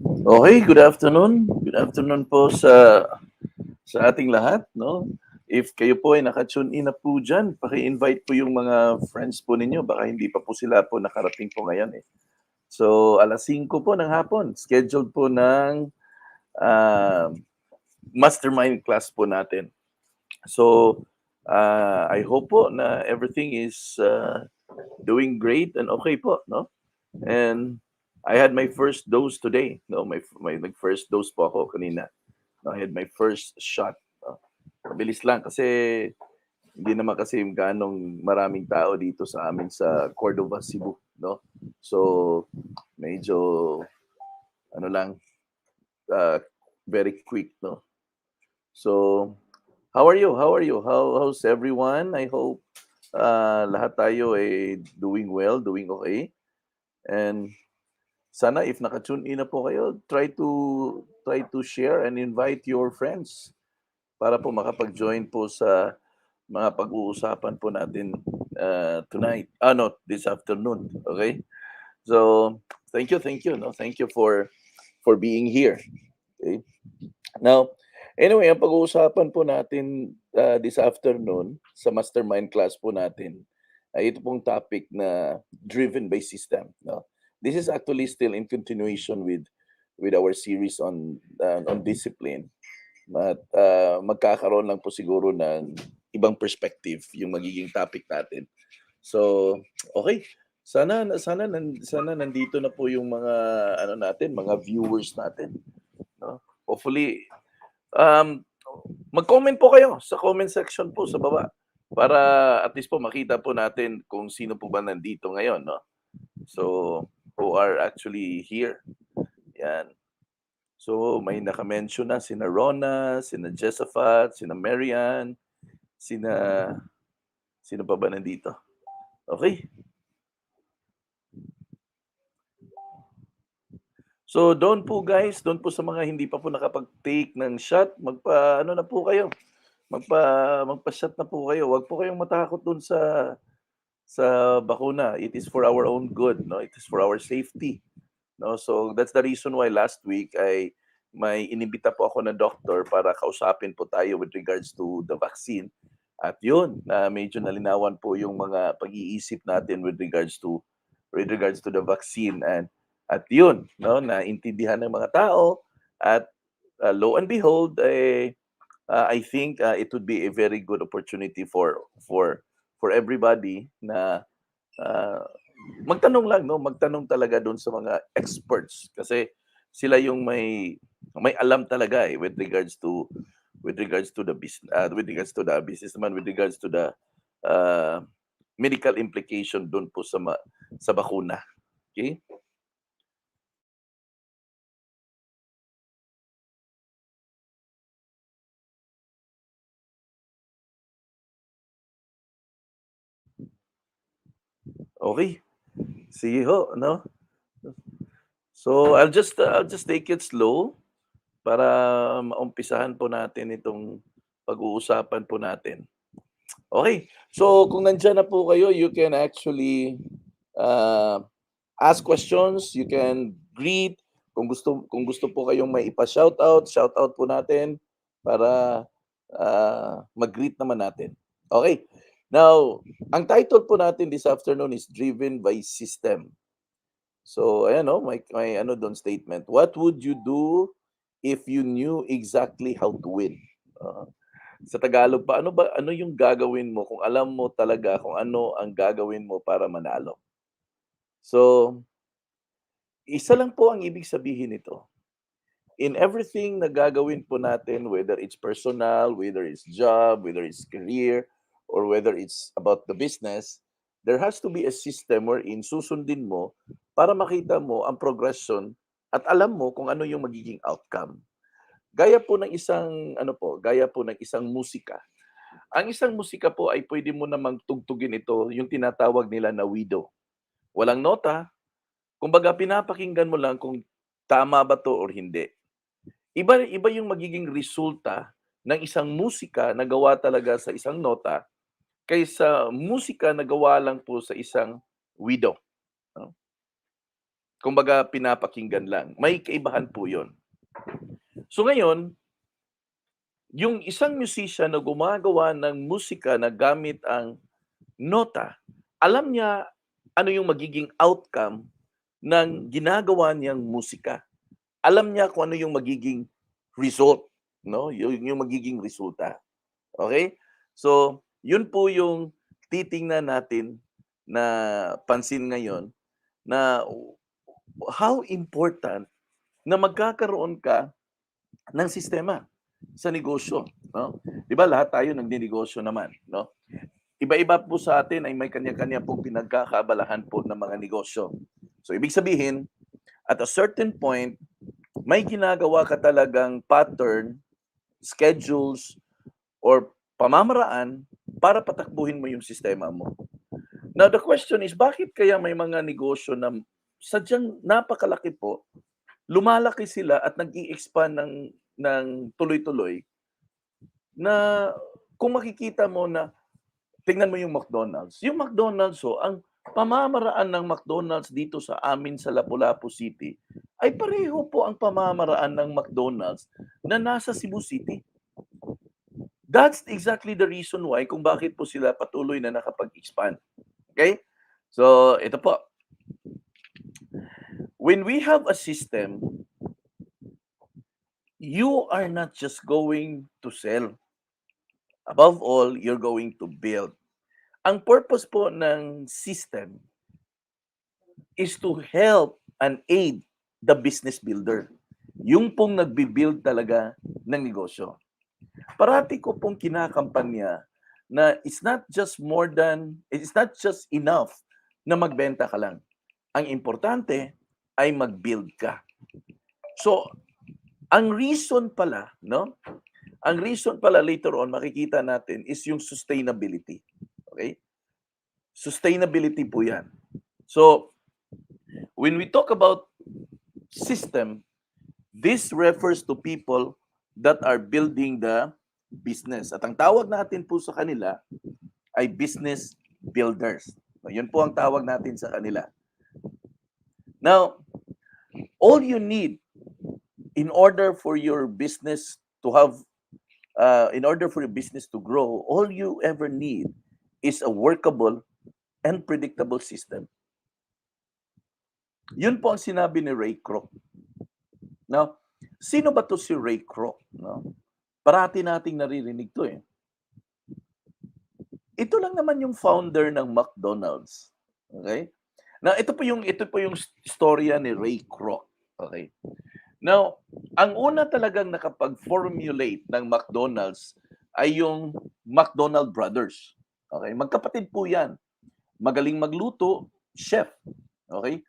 Okay, good afternoon. Good afternoon po sa ating lahat, no? If kayo po ay naka-tune in na po diyan, paki-invite po yung mga friends po ninyo. Baka hindi pa po sila po nakarating po ngayon eh. So, 5:00 po ng hapon, scheduled po ng ah, mastermind class po natin. So, I hope po na everything is doing great and okay po, no? And I had my first dose today. No, my first dose po ako kanina. No, I had my first shot. No? Mabilis lang kasi hindi naman kasi ganong maraming tao dito sa amin sa Cordova, Cebu, no? So, medyo ano lang, uh, very quick, no? So, how are you? How are you? How's everyone? I hope lahat tayo ay doing well, doing okay. And sana if naka-tune in na po kayo, try to share and invite your friends para po makapag-join po sa mga pag-uusapan po natin tonight. No, this afternoon. Okay? So, thank you, no? Thank you for being here. Okay? Now, anyway, ang pag-uusapan po natin this afternoon sa mastermind class po natin ay ito pong topic na driven by system, no? This is actually still in continuation with our series on discipline. At magkakaroon lang po siguro ng ibang perspective yung magiging topic natin. So, okay. Sana nandito na po yung mga ano natin, mga viewers natin, no? Hopefully, um, mag-comment po kayo sa comment section po sa baba para at least po makita po natin kung sino po ba nandito ngayon, no? So, who are actually here. Yan. So, may naka-mention na sina Rona, sina Jessafat, sina Marian, sina sino pa ba nandito? Okay. So, doon po guys, doon po sa mga hindi pa po nakapag-take ng shot, magpa-ano na po kayo, magpa-shot na po kayo. Huwag po kayong matakot doon sa bakuna. It is for our own good, no? It is for our safety, no? So, that's the reason why last week ay may inimbita po ako na doctor para kausapin po tayo with regards to the vaccine. At yun, na medyo nalinawan po yung mga pag-iisip natin with regards to the vaccine at yun, no, naintindihan ng mga tao at lo and behold, I think it would be a very good opportunity for everybody na uh, magtanong lang, no, magtanong talaga doon sa mga experts kasi sila yung may alam talaga with regards to the business, with regards to the uh, medical implication doon po sa bakuna. Okay? Okay. Sige ho, no? So I'll just take it slow para maumpisahan po natin itong pag-uusapan po natin. Okay. So kung nandiyan na po kayo, you can actually uh, ask questions, you can greet. Kung gusto po kayong may ipa-shoutout, shoutout po natin para mag-greet naman natin. Okay. Now, ang title po natin this afternoon is Driven by System. So, ayan o, may ano doon statement. What would you do if you knew exactly how to win? Uh, sa Tagalog pa, ano yung gagawin mo kung alam mo talaga kung ano ang gagawin mo para manalo? So, isa lang po ang ibig sabihin nito. In everything na gagawin po natin, whether it's personal, whether it's job, whether it's career, or whether it's about the business, there has to be a system wherein susundin mo para makita mo ang progression at alam mo kung ano yung magiging outcome. Gaya po ng isang musika. Ang isang musika po ay pwede mo namang tugtugin ito, yung tinatawag nila na widow. Walang nota, kumbaga pinapakinggan mo lang kung tama ba 'to or hindi. Iba yung magiging resulta ng isang musika na gawa talaga sa isang nota kaysa musika na gawa lang po sa isang widow, no? Kumbaga pinapakinggan lang. May kaibahan po 'yon. So ngayon, yung isang musician na gumagawa ng musika na gamit ang nota, alam niya ano yung magiging outcome ng ginagawa niyang musika. Alam niya kung ano yung magiging result, 'no, yung magiging resulta, okey? So, yun po yung titingnan natin na pansin ngayon na how important na magkakaroon ka ng sistema sa negosyo, 'no? 'Di ba lahat tayo nagnenegosyo naman, 'no? Iba-iba po sa atin ay may kanya-kanya pong pinagkakaabalahan po ng mga negosyo. So, ibig sabihin, at a certain point, may ginagawa ka talagang pattern, schedules, or pamamaraan para patakbuhin mo yung sistema mo. Now, the question is, bakit kaya may mga negosyo na sadyang napakalaki po, lumalaki sila at nag-i-expand ng tuloy-tuloy na kung makikita mo na tingnan mo yung McDonald's. Yung McDonald's ang pamamaraan ng McDonald's dito sa amin sa Lapu-Lapu City ay pareho po ang pamamaraan ng McDonald's na nasa Cebu City. That's exactly the reason why kung bakit po sila patuloy na nakapag-expand. Okay? So, ito po. When we have a system, you are not just going to sell. Above all, you're going to build. Ang purpose po ng system is to help and aid the business builder. Yung pong nagbi-build talaga ng negosyo. Parati ko pong kinakampanya na it's not just enough na magbenta ka lang. Ang importante ay mag-build ka. So, ang reason pala, no? Ang reason pala later on makikita natin is yung sustainability. Okay? Sustainability po 'yan. So, when we talk about system, this refers to people that are building the business. At ang tawag natin po sa kanila ay business builders. Yun po ang tawag natin sa kanila. Now, all you need in order for your business to have, in order for your business to grow, all you ever need is a workable and predictable system. Yun po ang sinabi ni Ray Kroc. Now, sino ba to si Ray Kroc? No? Parati nating naririnig to eh. Ito lang naman yung founder ng McDonald's. Okay? Now, ito po yung storya ni Ray Kroc. Okay? Now, ang una talagang nakapag-formulate ng McDonald's ay yung McDonald Brothers. Okay? Magkapatid po yan. Magaling magluto, chef. Okay?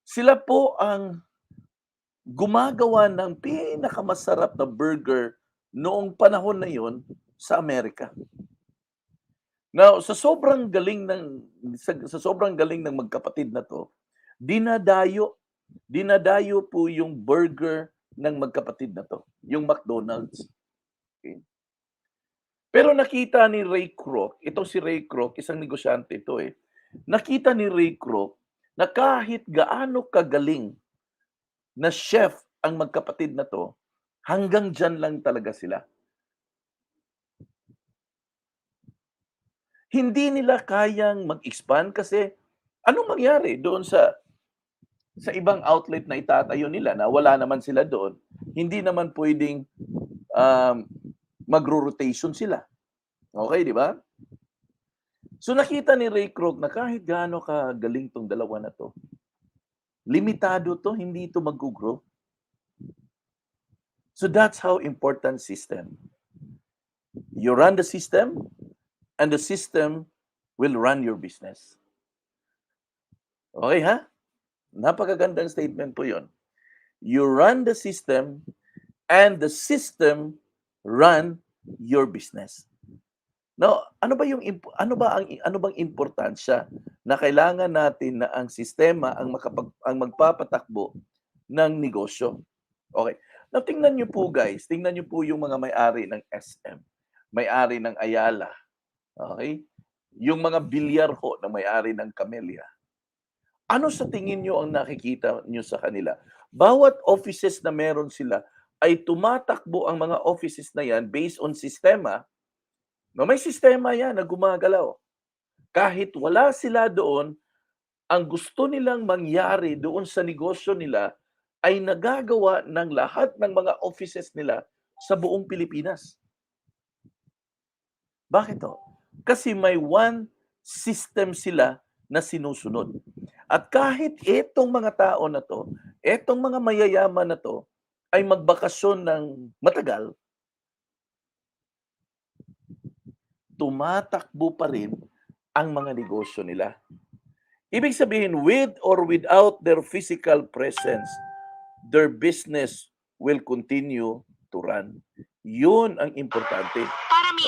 Sila po ang gumagawa ng pinakamasarap na burger noong panahon na yon sa Amerika. Now, sa sobrang galing ng magkapatid na to, dinadayo po yung burger ng magkapatid na to, yung McDonald's. Okay. Pero nakita ni Ray Kroc, ito si Ray Kroc, isang negosyante ito eh. Nakita ni Ray Kroc na kahit gaano kagaling na chef ang magkapatid na to, hanggang dyan lang talaga sila. Hindi nila kayang mag-expand kasi anong mangyari doon sa ibang outlet na itatayo nila na wala naman sila doon? Hindi naman pwedeng magro-rotation sila. Okay, di ba? So nakita ni Ray Kroc na kahit gaano kagaling tong dalawa na to, limitado to, hindi ito mag-grow. So that's how important system. You run the system, and the system will run your business. Okay ha? Napakagandang statement po yon. You run the system, and the system run your business. Now, ano bang importansya na kailangan natin na ang sistema ang magpapatakbo ng negosyo? Okay. Now, tingnan niyo po guys, tingnan niyo po yung mga may-ari ng SM, may-ari ng Ayala, okay? Yung mga bilyar ho na may-ari ng Camellia. Ano sa tingin niyo ang nakikita niyo sa kanila? Bawat offices na meron sila ay tumatakbo ang mga offices na yan based on sistema, na may sistema yan na gumagalaw. Kahit wala sila doon, ang gusto nilang mangyari doon sa negosyo nila ay nagagawa ng lahat ng mga offices nila sa buong Pilipinas. Bakit to? Kasi may one system sila na sinusunod. At kahit itong mga tao na to, itong mga mayayaman na to, ay magbakasyon ng matagal, tumatakbo pa rin ang mga negosyo nila. Ibig sabihin, with or without their physical presence, their business will continue to run. Yun ang importante.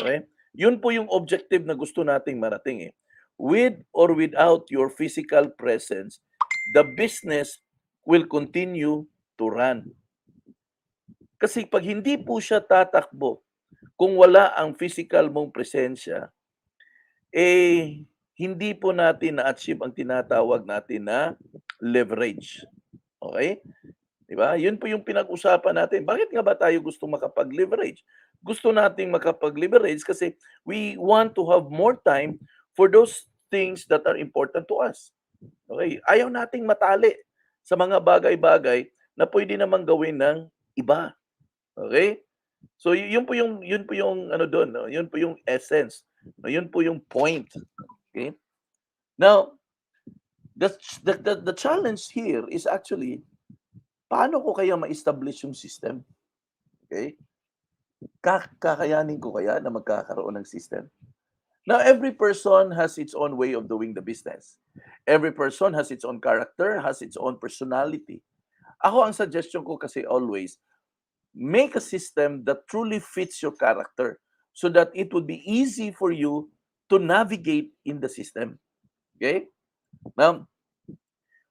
Okay? Yun po yung objective na gusto nating marating eh. With or without your physical presence, the business will continue to run. Kasi pag hindi po siya tatakbo, kung wala ang physical mong presensya, hindi po natin na-achieve ang tinatawag natin na leverage. Okay? Diba? Yun po yung pinag-usapan natin. Bakit nga ba tayo gusto makapag-leverage? Gusto nating makapag-leverage kasi we want to have more time for those things that are important to us. Okay? Ayaw nating matali sa mga bagay-bagay na pwede namang gawin ng iba. Okay? So yun po yung ano doon, no? Yun po yung essence. No? Yun po yung point. Okay? Now, the challenge here is actually paano ko kaya ma-establish yung system? Okay? Kakayanin ko kaya na magkakaroon ng system? Now, every person has its own way of doing the business. Every person has its own character, has its own personality. Ako, ang suggestion ko kasi always, make a system that truly fits your character so that it would be easy for you to navigate in the system. Okay? Now,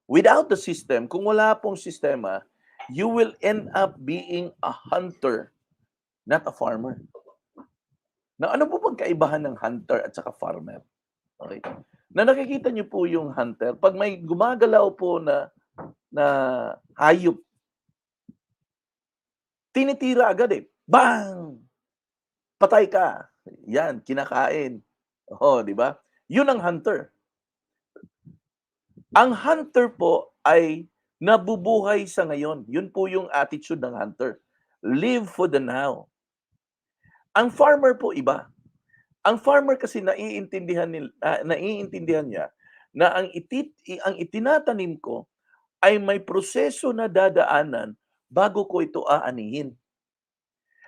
without the system, kung wala pong sistema, you will end up being a hunter, not a farmer. Now, ano po bang kaibahan ng hunter at saka farmer? Okay. Na nakikita niyo po yung hunter, pag may gumagalaw po na hayop, tinitira agad eh. Bang! Patay ka. Yan, kinakain. Oh, di ba? Yun ang hunter. Ang hunter po ay nabubuhay sa ngayon. Yun po yung attitude ng hunter. Live for the now. Ang farmer po iba. Ang farmer kasi naiintindihan niya na ang itinatanim ko ay may proseso na dadaanan bago ko ito aanihin.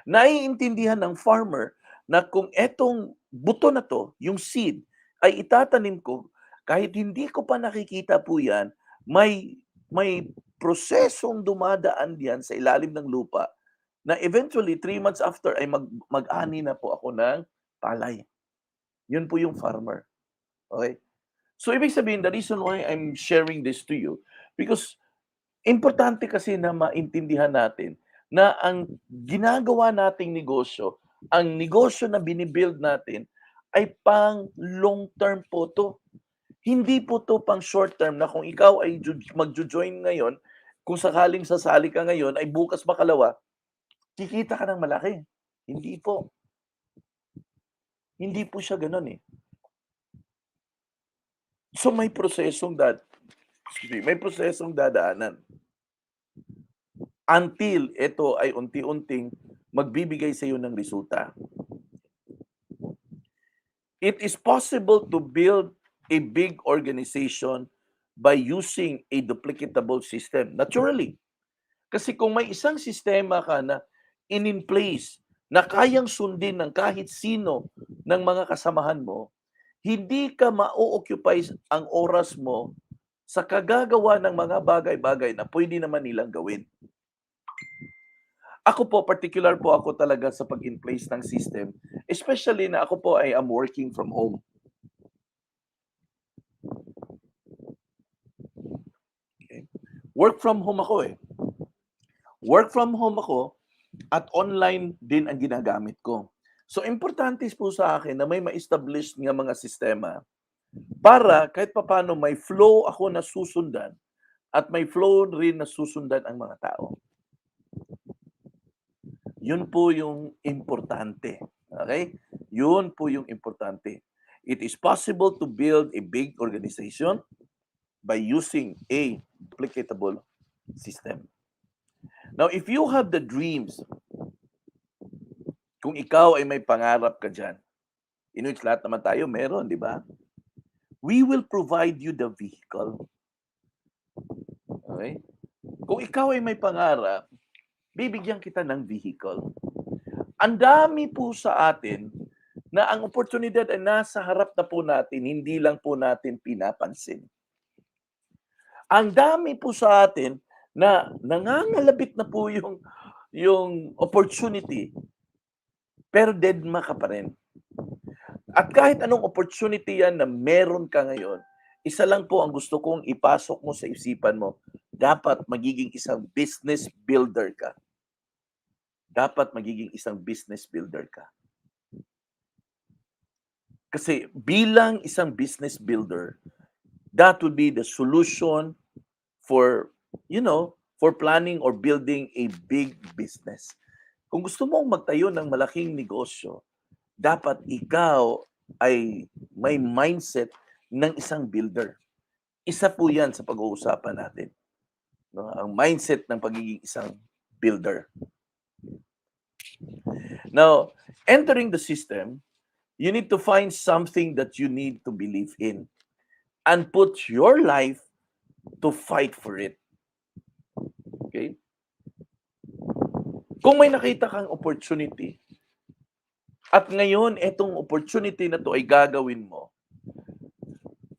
Naiintindihan ng farmer na kung etong buto na to, yung seed, ay itatanim ko, kahit hindi ko pa nakikita po yan, may prosesong dumadaan diyan sa ilalim ng lupa na eventually 3 months after ay mag-ani na po ako ng palay. Yun po yung farmer. Okay? So ibig sabihin, the reason why I'm sharing this to you, because importante kasi na maintindihan natin na ang ginagawa nating negosyo, ang negosyo na binibuild natin ay pang long term po to. Hindi po to pang short term na kung ikaw ay magjo-join ngayon, kung sakaling sasali ka ngayon ay bukas makalawa, kikita ka ng malaki. Hindi po. Hindi po siya gano'n eh. So may prosesong dadaanan. Until ito ay unti-unting magbibigay sa iyo ng resulta. It is possible to build a big organization by using a duplicatable system. Naturally. Kasi kung may isang sistema ka na in place na kayang sundin ng kahit sino ng mga kasamahan mo, hindi ka ma-occupy ang oras mo sa kagagawa ng mga bagay-bagay na pwede naman nilang gawin. Ako po, particular po ako talaga sa pag-in place ng system, especially na ako po ay am working from home. Okay. Work from home ako eh. Work from home ako at online din ang ginagamit ko. So, importante po sa akin na may ma-establish nga mga sistema Para kahit papaano may flow ako na susundan at may flow rin na susundan ang mga tao. Yun po yung importante, okay? Yun po yung importante. It is possible to build a big organization by using a duplicatable system. Now, if you have the dreams, kung ikaw ay may pangarap ka dyan, in which lahat naman tayo meron, di ba? We will provide you the vehicle. Okay? Kung ikaw ay may pangarap, bibigyan kita ng vehicle. Ang dami po sa atin na ang oportunidad ay nasa harap na po natin, hindi lang po natin pinapansin. Ang dami po sa atin na nangangalabit na po yung opportunity, pero deadma ka pa rin. At kahit anong opportunity yan na meron ka ngayon, isa lang po ang gusto kong ipasok mo sa isipan mo, dapat magiging isang business builder ka. Dapat magiging isang business builder ka. Kasi bilang isang business builder, that would be the solution for, for planning or building a big business. Kung gusto mong magtayo ng malaking negosyo, dapat ikaw ay may mindset ng isang builder. Isa po yan sa pag-uusapan natin. No? Ang mindset ng pagiging isang builder. Now, entering the system, you need to find something that you need to believe in and put your life to fight for it. Okay? Kung may nakita kang opportunity, at ngayon, itong opportunity na to ay gagawin mo,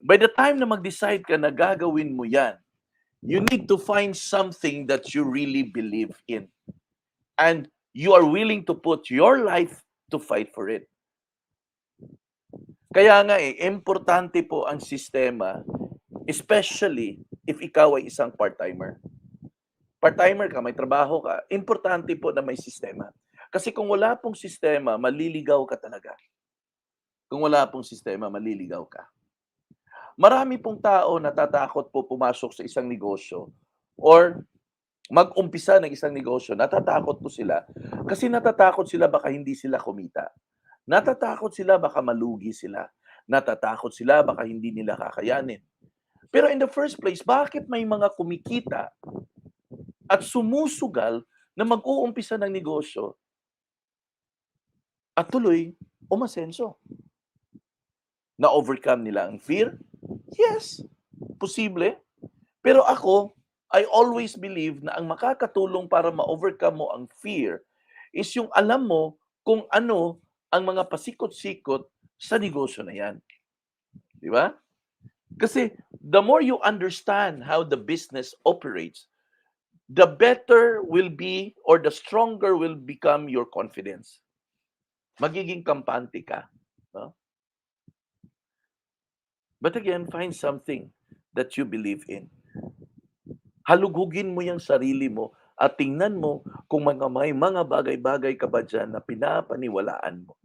by the time na mag-decide ka na gagawin mo yan, you need to find something that you really believe in. And you are willing to put your life to fight for it. Kaya nga importante po ang sistema, especially if ikaw ay isang part-timer. Part-timer ka, may trabaho ka, importante po na may sistema. Kasi kung wala pong sistema, maliligaw ka talaga. Kung wala pong sistema, maliligaw ka. Marami pong tao natatakot po pumasok sa isang negosyo or mag-umpisa ng isang negosyo, natatakot po sila kasi natatakot sila baka hindi sila kumita. Natatakot sila baka malugi sila. Natatakot sila baka hindi nila kakayanin. Pero in the first place, bakit may mga kumikita at sumusugal na mag-uumpisa ng negosyo at tuloy umasenso? Na-overcome nila ang fear? Yes, posible. Pero ako, I always believe na ang makakatulong para ma-overcome mo ang fear is yung alam mo kung ano ang mga pasikot-sikot sa negosyo na yan. Di ba? Kasi the more you understand how the business operates, the better will be or the stronger will become your confidence. Magiging kampante ka. No? But again, find something that you believe in. Halugugin mo yung sarili mo at tingnan mo kung may mga bagay-bagay ka ba dyan na pinapaniwalaan mo.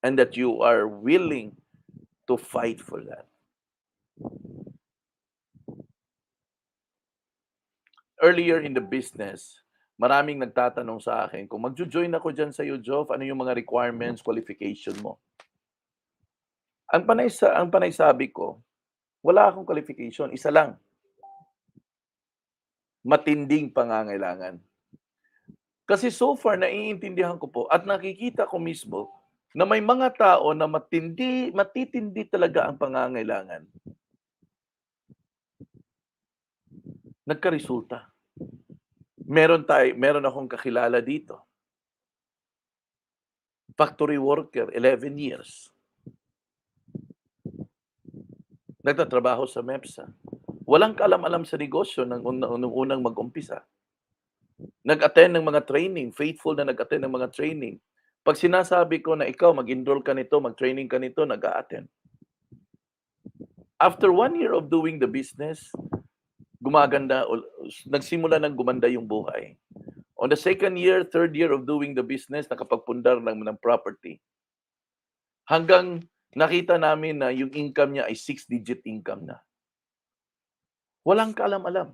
And that you are willing to fight for that. Earlier in the business, maraming nagtatanong sa akin, kung magjo-join ako dyan sa Jof, ano yung mga requirements, qualification mo? Ang panay sabi ko, wala akong qualification, isa lang. Matinding pangangailangan. Kasi so far, naiintindihan ko po at nakikita ko mismo na may mga tao na matitindi talaga ang pangangailangan. Nagkaresulta. Meron akong kakilala dito. Factory worker, 11 years. Nagtatrabaho sa MEPSA. Walang kaalam-alam sa negosyo nung unang mag-umpisa. Nag-attend ng mga training, faithful na nag-attend ng mga training. Pag sinasabi ko na ikaw mag-enroll ka nito, mag-training ka nito, nag-a-attend. After 1 year of doing the business, nagsimula ng gumanda yung buhay. On the second year, third year of doing the business, nakapagpundar ng property. Hanggang nakita namin na yung income niya ay 6-digit income na. Walang kaalam-alam.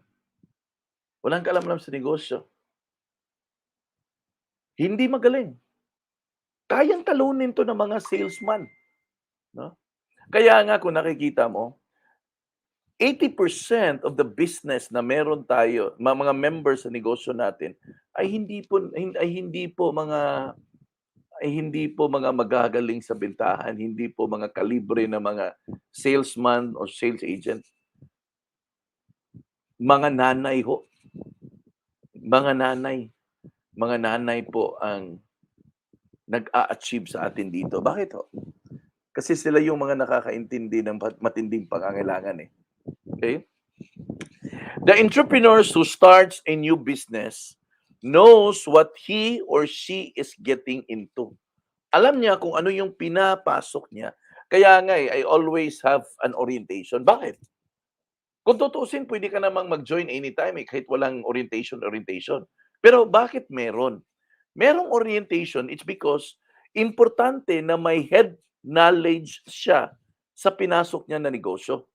Walang kaalam-alam sa negosyo. Hindi magaling. Kayang talunin 'to ng mga salesman, 'no? Kaya nga kung nakikita mo, 80% of the business na meron tayo, mga members sa negosyo natin ay hindi po mga magagaling sa bentahan, hindi po mga kalibre na mga salesman or sales agent. Mga nanay ho, mga nanay, mga nanay po ang nag-a-achieve sa atin dito. Bakit ho? Kasi sila yung mga nakakaintindi ng matinding pangangailangan, eh, okey? The entrepreneurs who starts a new business knows what he or she is getting into. Alam niya kung ano yung pinapasok niya. Kaya nga, I always have an orientation. Bakit? Kung tutuusin puwede ka namang mag-join anytime, eh, kahit walang orientation. Pero bakit meron? Merong orientation, it's because importante na may head knowledge siya sa pinasok niya na negosyo.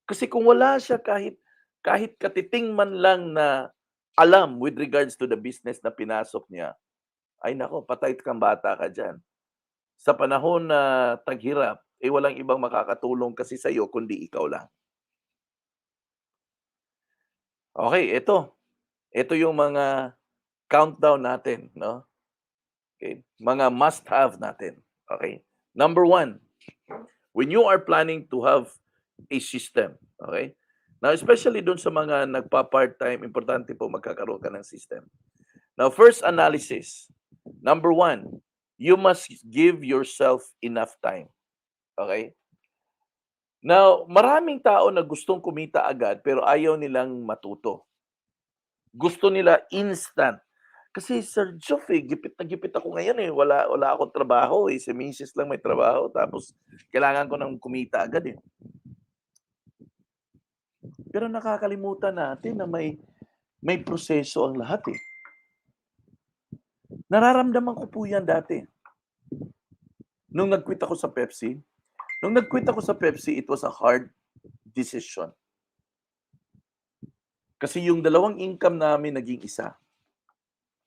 Kasi kung wala siya kahit katiting man lang na alam with regards to the business na pinasok niya, ay naku, patay kang bata ka diyan. Sa panahon na taghirap, eh, walang ibang makakatulong kasi sa'yo kundi ikaw lang. Okey, ito yung mga countdown natin, 'no, okey, mga must-have natin, okey. Number one, when you are planning to have a system, okey. Now, especially dun sa mga nagpa-part-time, importante po magkakaroon ka ng system. Now, first analysis, number one, you must give yourself enough time, okey. Now, maraming tao na gustong kumita agad pero ayaw nilang matuto. Gusto nila instant. Kasi Sir Joff, eh, gipit na gipit ako ngayon, eh, wala akong trabaho, eh, si misis lang may trabaho tapos kailangan ko ng kumita agad, eh. Pero nakakalimutan natin na may proseso ang lahat, eh. Nararamdaman ko po 'yan dati. Nung nag-quit ako sa Pepsi, it was a hard decision. Kasi yung dalawang income namin naging isa.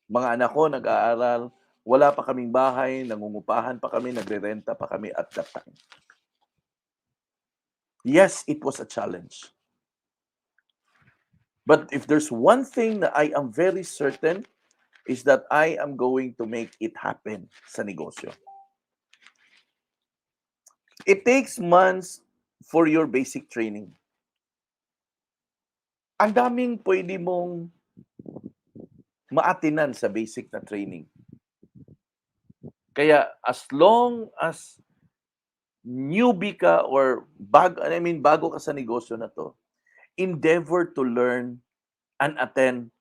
Mga anak ko nag-aaral, wala pa kaming bahay, nangungupahan pa kami, nagrerenta pa kami at that time. Yes, it was a challenge. But if there's one thing that I am very certain is that I am going to make it happen sa negosyo. It takes months for your basic training. Ang daming pwede mong maatinan sa basic na training. Kaya as long as newbie ka or bago ka sa negosyo na 'to, endeavor to learn and attend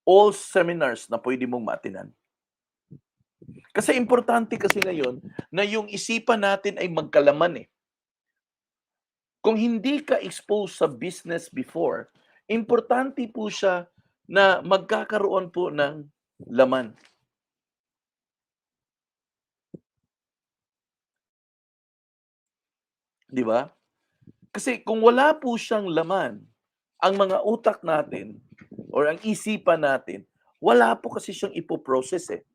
all seminars na pwede mong maatinan. Kasi importante kasi ngayon na yung isipan natin ay magkalaman, eh. Kung hindi ka exposed sa business before, importante po siya na magkakaroon po ng laman. 'Di ba? Kasi kung wala po siyang laman, ang mga utak natin or ang isipan natin, wala po kasi siyang ipo-process, eh.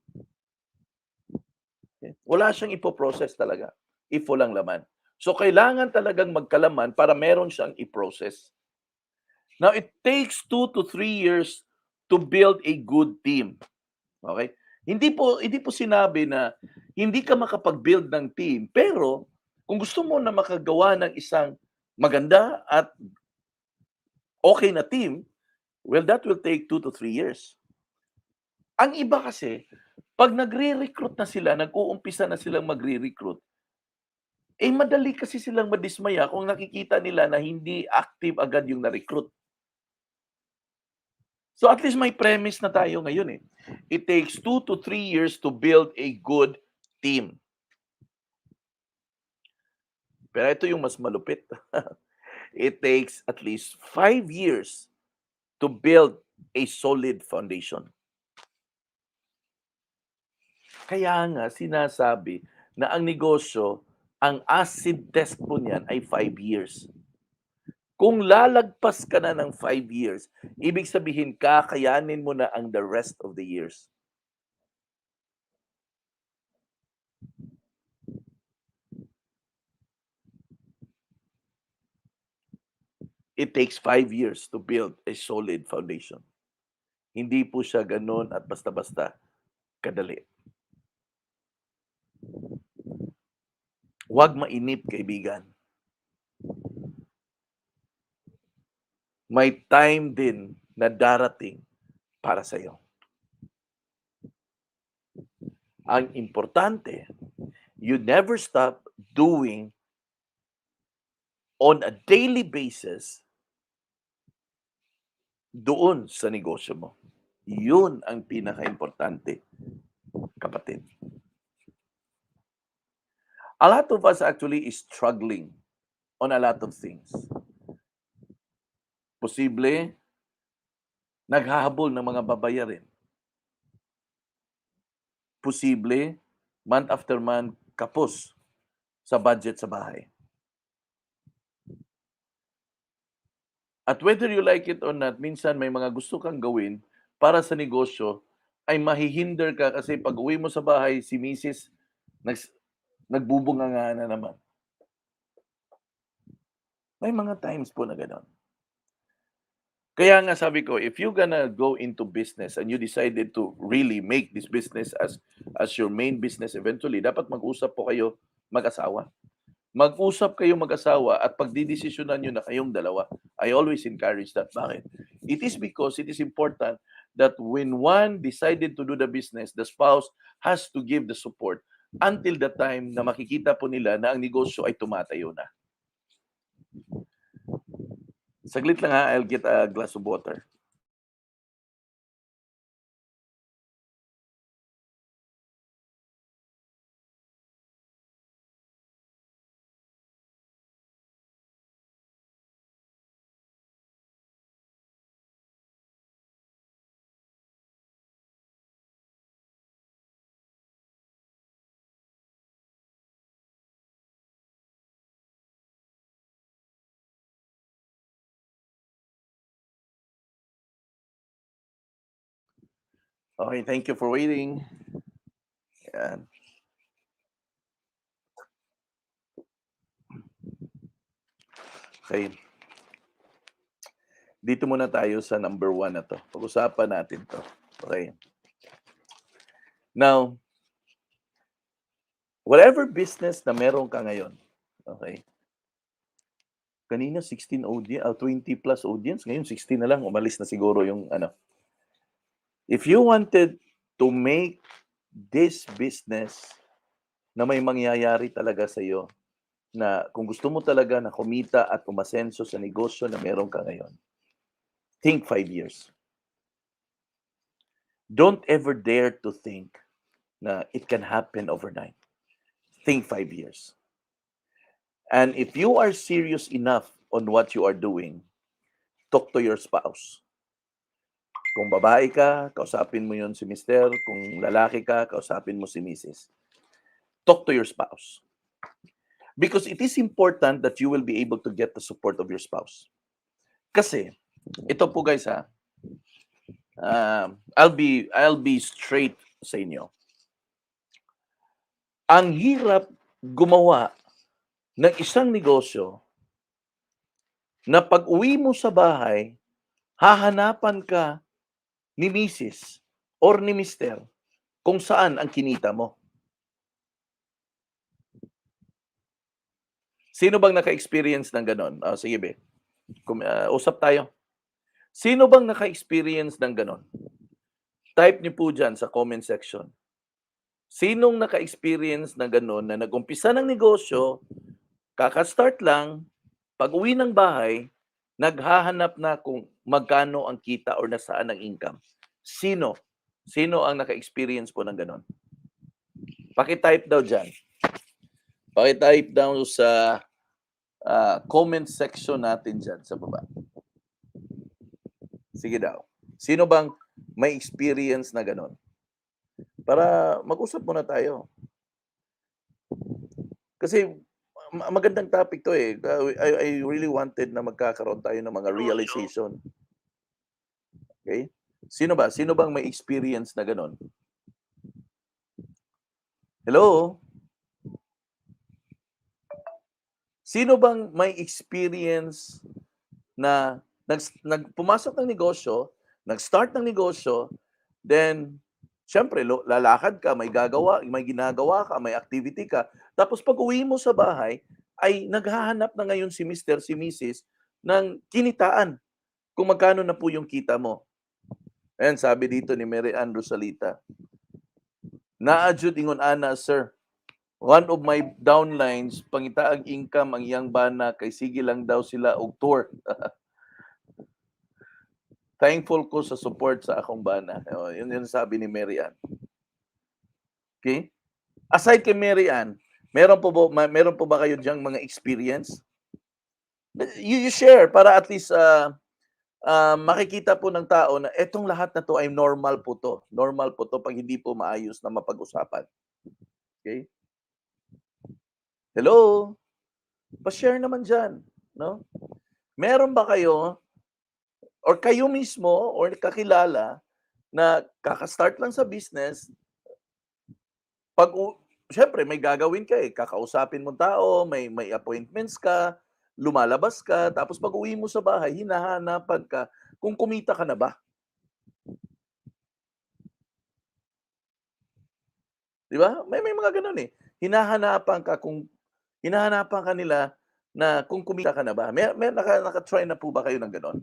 Wala siyang ipo-process talaga if walang laman. So, kailangan talagang magkalaman para meron siyang i-process. Now, it takes 2 to 3 years to build a good team, okey? Hindi po sinabi na hindi ka makapag-build ng team, pero kung gusto mo na makagawa ng isang maganda at okey na team, well, that will take 2 to 3 years. Ang iba kasi, 'pag nagre-recruit na sila, nag-uumpisa na silang magre-recruit, eh, madali kasi silang madismaya kung nakikita nila na hindi active agad yung na-recruit. So, at least may premise na tayo ngayon, eh. It takes 2 to 3 years to build a good team. Pero ito yung mas malupit. It takes at least 5 years to build a solid foundation. Kaya nga sinasabi na ang negosyo Ang acid test po niyan ay 5 years. Kung lalagpas ka na ng 5 years, ibig sabihin kakayanin mo na ang the rest of the years. It takes 5 years to build a solid foundation. Hindi po siya gano'n at basta-basta kadali. Huwag mainip, kaibigan. May time din na darating para sa'yo. Ang importante, you never stop doing on a daily basis doon sa negosyo mo. Yun ang pinakaimportante, kapatid. A lot of us actually is struggling on a lot of things. Posible, naghahabol ng mga babayarin. Posible, month after month, kapos sa budget sa bahay. At whether you like it or not, minsan may mga gusto kang gawin para sa negosyo, ay mahihinder ka kasi pag uwi mo sa bahay, si Mrs. Nagbubunganga na naman. May mga times po na gano'n. Kaya nga sabi ko, if you gonna go into business and you decided to really make this business as your main business eventually, dapat mag-usap po kayo mag-asawa. Mag-usap kayo mag-asawa at pagdidesisyonan nyo na kayong dalawa. I always encourage that. Bakit? It is because it is important that when one decided to do the business, the spouse has to give the support until the time na makikita po nila na ang negosyo ay tumatayo na. Saglit lang ha, I'll get a glass of water. Okay, thank you for waiting. Yan. Okay. Dito muna tayo sa number 1 na to. Pag-usapan natin to. Okay. Now, whatever business na meron ka ngayon, okay, kanina 16 audience, 20 plus audience, ngayon 16 na lang, umalis na siguro yung ano. If you wanted to make this business na may mangyayari talaga sa iyo, na kung gusto mo talaga na kumita at umasenso sa negosyo na meron ka ngayon, think 5 years. Don't ever dare to think na it can happen overnight. Think 5 years. And if you are serious enough on what you are doing, talk to your spouse. Kung babae ka, kausapin mo yon si mister. Kung lalaki ka, kausapin mo si Mrs. Talk to your spouse. Because it is important that you will be able to get the support of your spouse. Kasi, ito po guys ha, I'll be straight sa inyo. Ang hirap gumawa ng isang negosyo na pag-uwi mo sa bahay, hahanapan ka ni Mrs. or ni Mister kung saan ang kinita mo. Sino bang naka-experience ng ganon? Sige be, usap tayo. Sino bang naka-experience ng ganon? Type niyo po dyan sa comment section. Sinong naka-experience ng ganon na nag-umpisa ng negosyo, kaka-start lang, pag-uwi ng bahay, naghahanap na kung magkano ang kita or nasaan ang income. Sino? Sino ang naka-experience po ng ganon? Paki-type daw dyan. Paki-type daw sa comment section natin dyan sa baba. Sige daw. Sino bang may experience na ganon? Para mag-usap muna tayo. Kasi magandang topic 'to, eh. I really wanted na magkakaroon tayo ng mga realization, okay? Sino bang may experience na gano'n? Hello? Sino bang may experience na pumasok ng negosyo, nag-start ng negosyo, then siyempre lalakad ka, may ginagawa ka, may activity ka, tapos pag-uwi mo sa bahay ay naghahanap na ngayon si Mister, si Mrs. ng kinitaan, kung magkano na po yung kita mo. Ayan, sabi dito ni Mary Ann Rosalita, "Naa jud ingon ana, sir. One of my downlines, pangitaag income ang iyang bana kay sige lang daw sila og tour. Thankful ko sa support sa akong bana." Oh, yun yung sabi ni Mary Ann. Okay? Aside kay Mary Ann, meron po ba kayo diyang mga experience? You share para at least makikita po ng tao na etong lahat na 'to ay normal po 'to. Normal po 'to 'pag hindi po maayos na mapag-usapan. Okay? Hello? Pa-share naman diyan, 'no? Meron ba kayo or kayo mismo or kakilala na kaka-start lang sa business, pag siyempre may gagawin ka, eh, kakausapin mong tao, may appointments ka, lumalabas ka, tapos pag-uwi mo sa bahay hinahanapan ka kung kumita ka na ba, 'di ba? May mga gano'n, eh. Hinahanapan ka nila na kung kumita ka na ba. May naka-try na po ba kayo ng gano'n?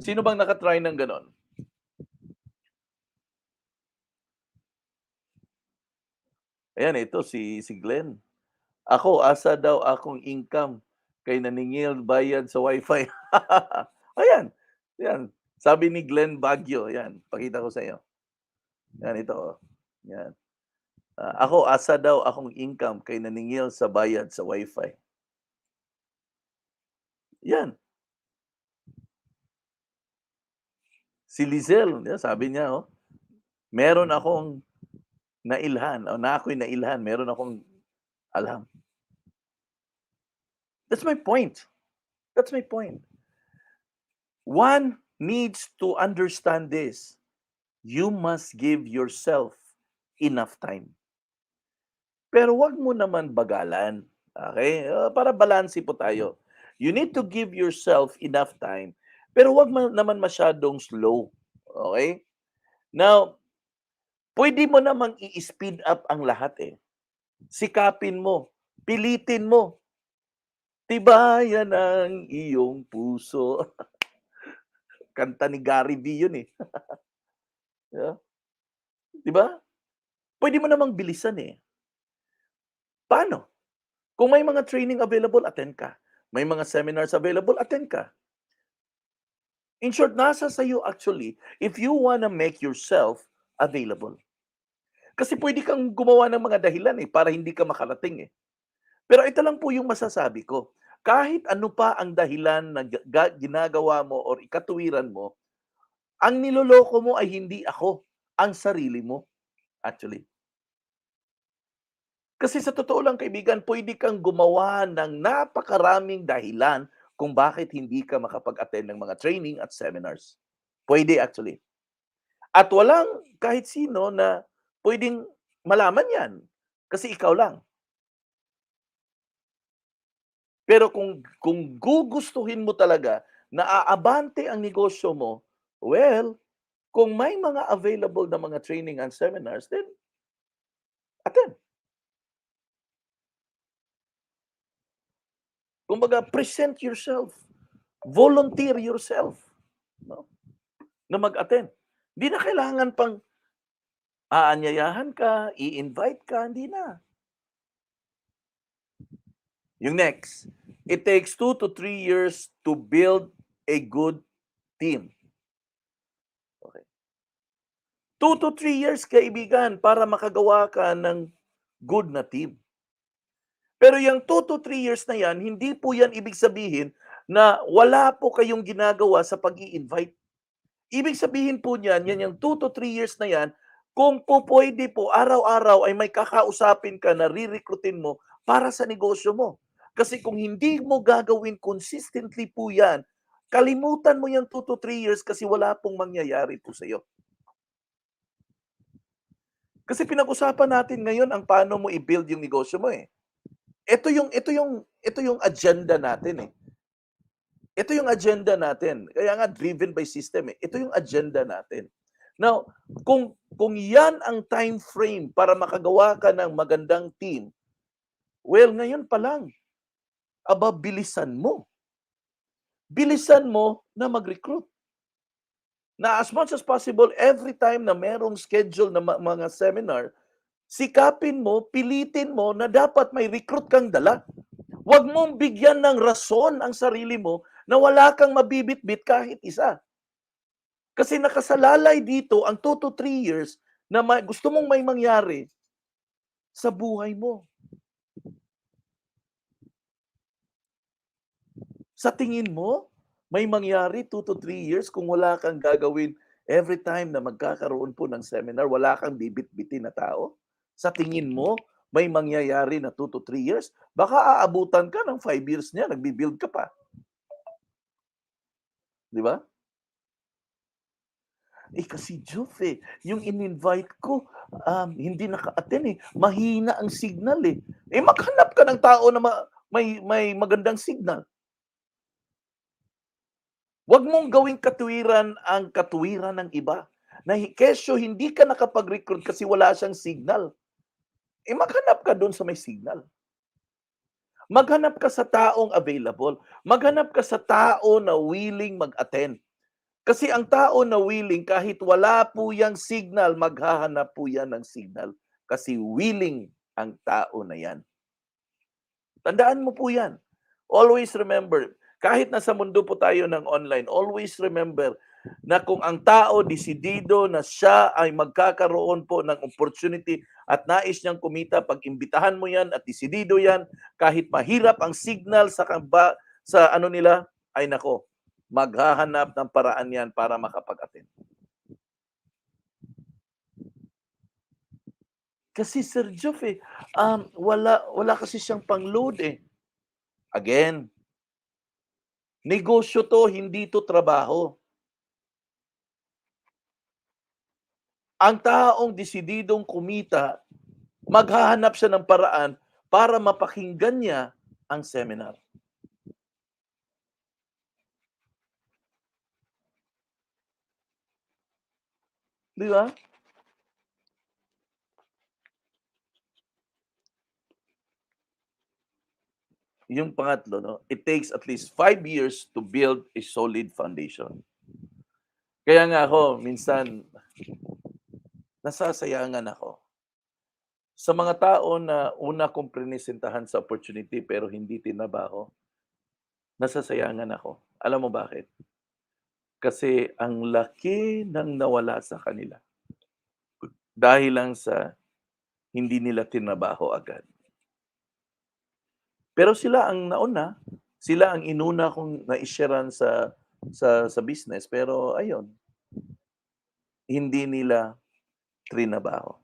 Sino bang naka-try ng gano'n? Ayan, ito si Glenn. Ako, asa daw akong income kay naningil bayad sa wifi. Ayan, 'yan. Sabi ni Glenn Baguio, 'yan, pakita ko sa iyo. 'Yan, ito, oh, 'yan. Ako, asa daw akong income kay naningil sa bayad sa wifi. 'Yan, si Lizelle, 'yan, sabi niya, oh, meron akong nailhan o na ako'y nailhan, meron akong alam. That's my point. That's my point. One needs to understand this. You must give yourself enough time. Pero 'wag mo naman bagalan, okey? Para balanse po tayo. You need to give yourself enough time, pero 'wag naman masyadong slow, okey? Now, puwede mo namang i-speed up ang lahat, eh. Sikapin mo, pilitin mo, tibayan ang iyong puso. Kanta ni Gary V yun, eh, 'di ba? 'Di ba? Puwede mo namang bilisan, eh. Paano? Kung may mga training available, attend ka. May mga seminars available, attend ka. In short, nasa sa'yo actually if you wanna make yourself available. Kasi puwede kang gumawa ng mga dahilan, eh, para hindi ka makarating, eh. Pero ito lang po yung masasabi ko, kahit ano pa ang dahilan na ginagawa mo or ikatuwiran mo, ang niloloko mo ay hindi ako, ang sarili mo, actually. Kasi sa totoo lang kaibigan, puwede kang gumawa ng napakaraming dahilan kung bakit hindi ka makapag-attend ng mga training at seminars. Puwede actually. At walang kahit sino na puwedeng malaman 'yan, kasi ikaw lang. Pero kung gugustuhin mo talaga na aabante ang negosyo mo, well, kung may mga available na mga training and seminars, then attend. Kumbaga present yourself, volunteer yourself, 'no, na mag-attend. Hindi na kailangan pang aanyayahan ka, i-invite ka, hindi na. Yung next, it takes 2 to 3 years to build a good team. Okay. 2 to 3 years, kaibigan, para makagawa ka ng good na team. Pero yung 2 to 3 years na yan, hindi po yan ibig sabihin na wala po kayong ginagawa sa pag-i-invite. Ibig sabihin po niyan, yan yung 2 to 3 years na yan, kung po pwede po, araw-araw ay may kakausapin ka na re-recruitin mo para sa negosyo mo. Kasi kung hindi mo gagawin consistently po yan, kalimutan mo yung 2 to 3 years kasi wala pong mangyayari po sa iyo. Kasi pinag-usapan natin ngayon ang paano mo i-build yung negosyo mo eh. Ito yung agenda natin eh. Ito yung agenda natin. Kaya nga driven by system eh. Ito yung agenda natin. Now, kung yan ang time frame para makagawa ka ng magandang team, well, ngayon pa lang, bilisan mo. Bilisan mo na mag-recruit. Na as much as possible, every time na merong schedule na mga seminar, sikapin mo, pilitin mo na dapat may recruit kang dala. Huwag mong bigyan ng rason ang sarili mo na wala kang mabibitbit kahit isa. Kasi nakasalalay dito ang 2 to 3 years na gusto mong may mangyari sa buhay mo. Sa tingin mo, may mangyari 2 to 3 years kung wala kang gagawin every time na magkakaroon po ng seminar, wala kang bibit-bitin na tao? Sa tingin mo, may mangyayari na 2 to 3 years? Baka aabutan ka ng 5 years niya, nagbi-build ka pa. Di ba? Kasi Juf yung in-invite ko, hindi naka-attend mahina ang signal maghanap ka ng tao na may magandang signal. Huwag mong gawing katuwiran ang katuwiran ng iba. Na kesyo hindi ka nakapag-recruit kasi wala siyang signal. Maghanap ka doon sa may signal. Maghanap ka sa taong available. Maghanap ka sa tao na willing mag-attend. Kasi ang tao na willing, kahit wala po yang signal, maghahanap po yan ng signal. Kasi willing ang tao na yan. Tandaan mo po yan. Always remember, kahit nasa mundo po tayo ng online, always remember na kung ang tao desidido na siya ay magkakaroon po ng opportunity at nais niyang kumita, pag imbitahan mo yan at desidido yan, kahit mahirap ang signal sa ano nila, ay nako, maghahanap ng paraan yan para makapag-attend. Kasi Sir Joff wala kasi siyang pang-load Again, negosyo to, hindi to trabaho. Ang taong desididong kumita, maghahanap siya ng paraan para mapakinggan niya ang seminar. Di ba? Yung pangatlo, no? It takes at least 5 years to build a solid foundation. Kaya nga ako, minsan, nasasayangan ako. Sa mga tao na una kong prinisentahan sa opportunity pero hindi tinabaho, nasasayangan ako. Alam mo bakit? Kasi ang laki ng nawala sa kanila. Dahil lang sa hindi nila tinabaho agad. Pero sila ang nauna, sila ang inuna kong na-sharean sa business, pero ayun, hindi nila trinabaho.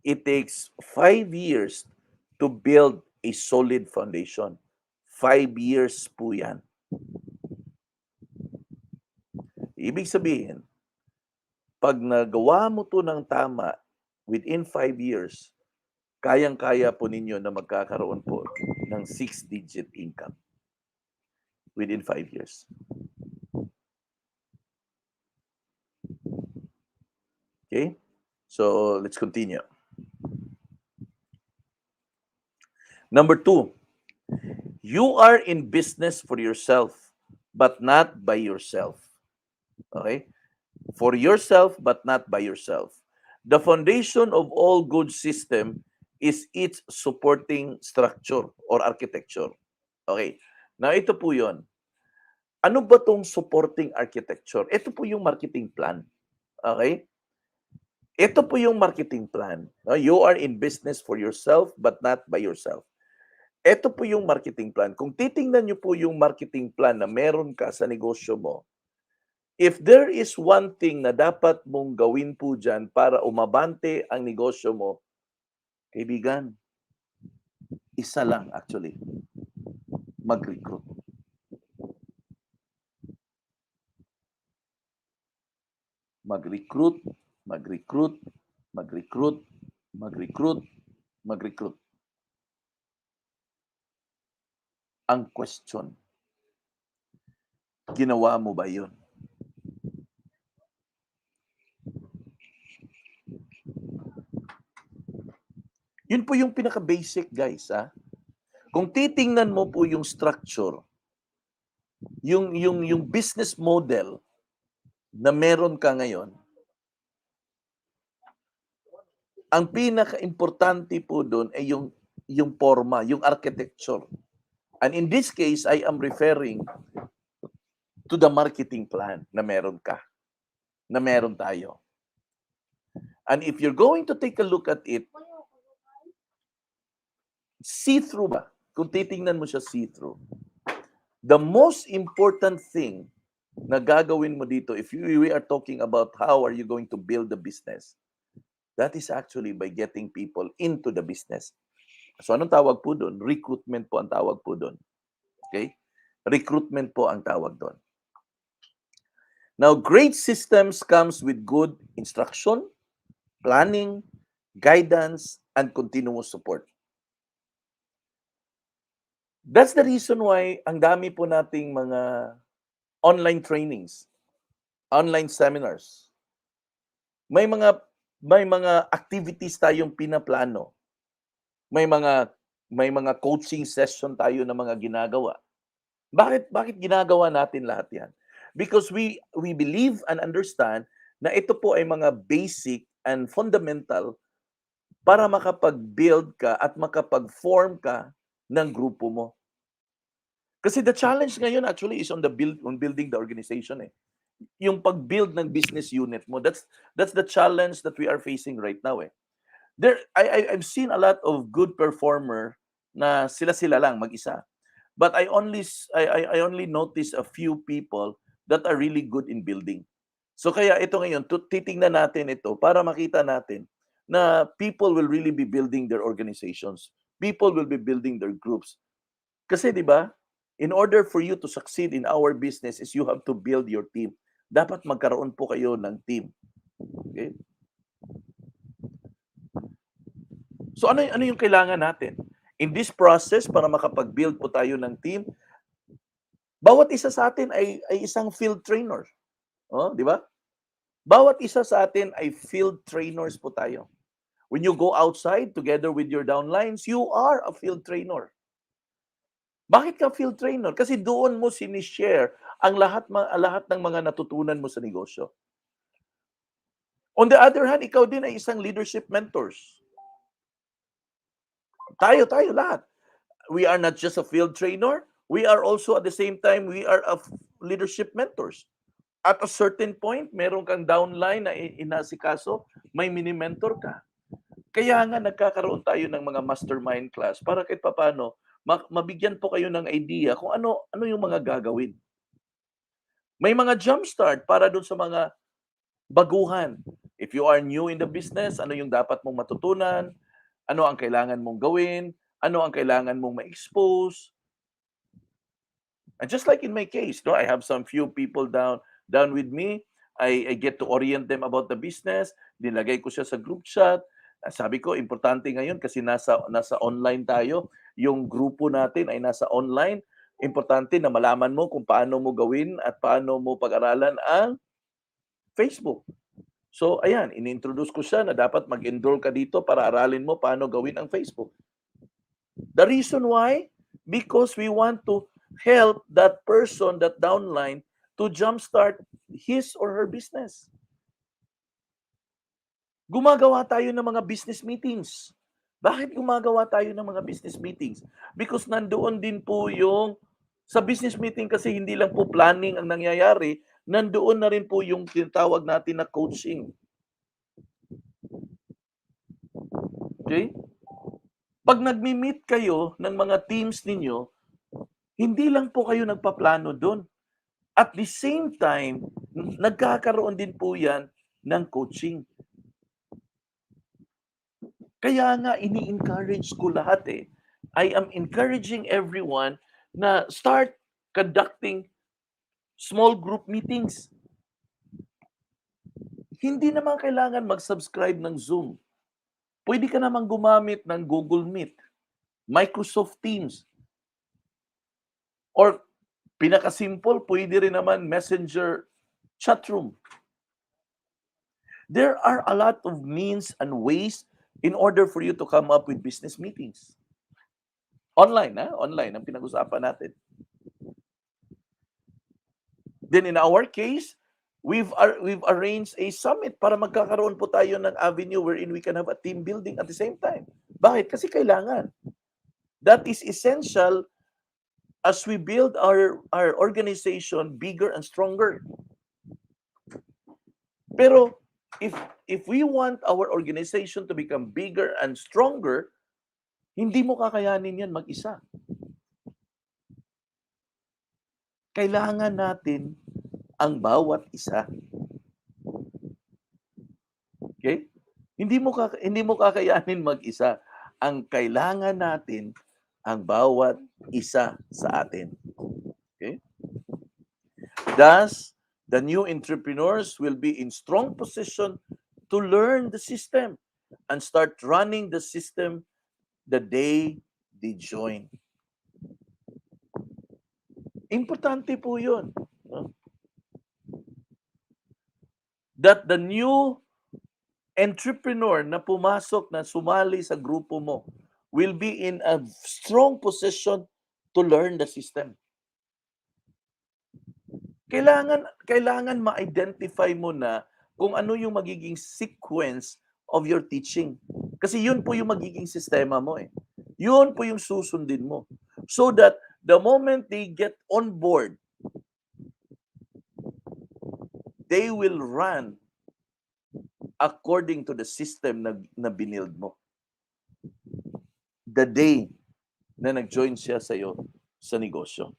It takes 5 years to build a solid foundation. 5 years po yan. Ibig sabihin, pag nagawa mo to ng tama, within 5 years, kayang-kaya po ninyo na magkakaroon po ng 6-digit income. Within 5 years. Okay? So, let's continue. Number 2, you are in business for yourself, but not by yourself. Okay? For yourself, but not by yourself. The foundation of all good system is its supporting structure or architecture. Okay. Now, ito po yun. Ano ba tong supporting architecture? Ito po yung marketing plan. Okay? Ito po yung marketing plan. You are in business for yourself, but not by yourself. Ito po yung marketing plan. Kung titingnan nyo po yung marketing plan na meron ka sa negosyo mo, If there is one thing na dapat mong gawin po dyan para umabante ang negosyo mo, kaibigan, isa lang actually, mag-recruit. Mag-recruit, mag-recruit, mag-recruit, mag-recruit, mag-recruit. Ang question, ginawa mo ba yun? Yun po yung pinaka-basic, guys. Kung titingnan mo po yung structure, yung business model na meron ka ngayon, ang pinaka-importante po doon ay yung forma, yung architecture. And in this case, I am referring to the marketing plan na meron ka, na meron tayo. And if you're going to take a look at it, see-through ba? Kung titingnan mo siya see-through. The most important thing na gagawin mo dito, if we are talking about how are you going to build the business, that is actually by getting people into the business. So anong tawag po doon? Recruitment po ang tawag po doon. Okay? Recruitment po ang tawag doon. Now, great systems comes with good instruction, planning, guidance, and continuous support. That's the reason why ang dami po nating mga online trainings, online seminars. May mga activities tayong pinaplano. May mga coaching session tayo na mga ginagawa. Bakit ginagawa natin lahat 'yan? Because we believe and understand na ito po ay mga basic and fundamental para makapag-build ka at makapag-form ka ng grupo mo. Kasi the challenge ngayon actually is on building the organization eh. Yung pag-build ng business unit mo, that's the challenge that we are facing right now eh. I've seen a lot of good performer na sila lang mag-isa. But I only notice a few people that are really good in building. So kaya ito ngayon, titingnan natin ito para makita natin na people will really be building their organizations. People will be building their groups. Kasi 'di ba, in order for you to succeed in our business is you have to build your team. Dapat magkaroon po kayo ng team. Okay? So ano yung kailangan natin? In this process, para makapag-build po tayo ng team, bawat isa sa atin ay isang field trainer. Oh, di ba? Bawat isa sa atin ay field trainers po tayo. When you go outside together with your downlines, you are a field trainer. Bakit ka field trainer? Kasi doon mo sinishare ang lahat ng mga natutunan mo sa negosyo. On the other hand, ikaw din ay isang leadership mentors. Tayo lahat. We are not just a field trainer, we are also at the same time, we are a leadership mentors. At a certain point, meron kang downline na inasikaso, may mini-mentor ka. Kaya nga nagkakaroon tayo ng mga mastermind class para kahit papaano, mabigyan po kayo ng idea kung ano yung mga gagawin. May mga jumpstart para doon sa mga baguhan. If you are new in the business, ano yung dapat mong matutunan? Ano ang kailangan mong gawin? Ano ang kailangan mong ma-expose? And just like in my case, no, I have some few people down with me. I get to orient them about the business. Nilagay ko siya sa group chat. Sabi ko, importante ngayon kasi nasa online tayo. Yung grupo natin ay nasa online. Importante na malaman mo kung paano mo gawin at paano mo pag-aralan ang Facebook. So, ayan, in-introduce ko siya na dapat mag-enroll ka dito para aralin mo paano gawin ang Facebook. The reason why? Because we want to help that person, that downline, to jumpstart his or her business. Gumagawa tayo ng mga business meetings. Bakit gumagawa tayo ng mga business meetings? Because nandoon din po yung, sa business meeting kasi hindi lang po planning ang nangyayari, nandoon na rin po yung tinatawag natin na coaching. Okay? Pag nagmi-meet kayo ng mga teams ninyo, hindi lang po kayo nagpaplano doon. At the same time, nagkakaroon din po yan ng coaching. Kaya nga ini-encourage ko lahat eh. I am encouraging everyone na start conducting small group meetings. Hindi naman kailangan mag-subscribe ng Zoom. Pwede ka naman gumamit ng Google Meet, Microsoft Teams, or pinaka-simple, pwede rin naman Messenger chat room. There are a lot of means and ways in order for you to come up with business meetings. Online, online ang pinag-usapan natin. Then in our case, we've arranged a summit para magkakaroon po tayo ng avenue wherein we can have a team building at the same time. Bakit? Kasi kailangan. That is essential as we build our organization bigger and stronger. Pero if we want our organization to become bigger and stronger, hindi mo kakayanin yan mag-isa. Kailangan natin ang bawat isa. Okay? Hindi mo kakayanin mag-isa. Ang kailangan natin ang bawat isa sa atin. Okay? Thus, the new entrepreneurs will be in strong position to learn the system and start running the system the day they join. Importante po yun. That the new entrepreneur na pumasok, na sumali sa grupo mo, will be in a strong position to learn the system. Kailangan ma-identify mo na kung ano yung magiging sequence of your teaching. Kasi yun po yung magiging sistema mo eh. Yun po yung susundin mo. So that the moment they get on board, they will run according to the system na binild mo. The day na nag-join siya sa'yo sa negosyo.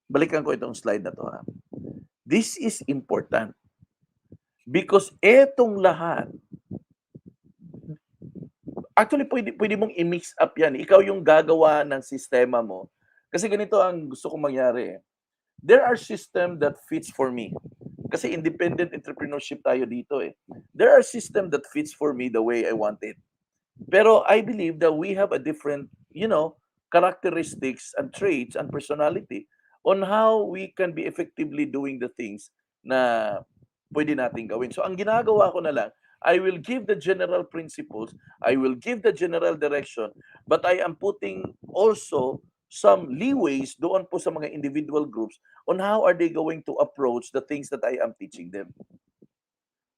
Balikan ko itong slide na to. This is important because etong lahat, actually pwede mong i-mix up yan. Ikaw yung gagawa ng sistema mo. Kasi ganito ang gusto kong mangyari. There are systems that fits for me. Kasi independent entrepreneurship tayo dito eh. There are systems that fits for me the way I want it. Pero I believe that we have a different, characteristics and traits and personality on how we can be effectively doing the things na pwede natin gawin. So ang ginagawa ko na lang, I will give the general principles, I will give the general direction, but I am putting also some leeways doon po sa mga individual groups on how are they going to approach the things that I am teaching them.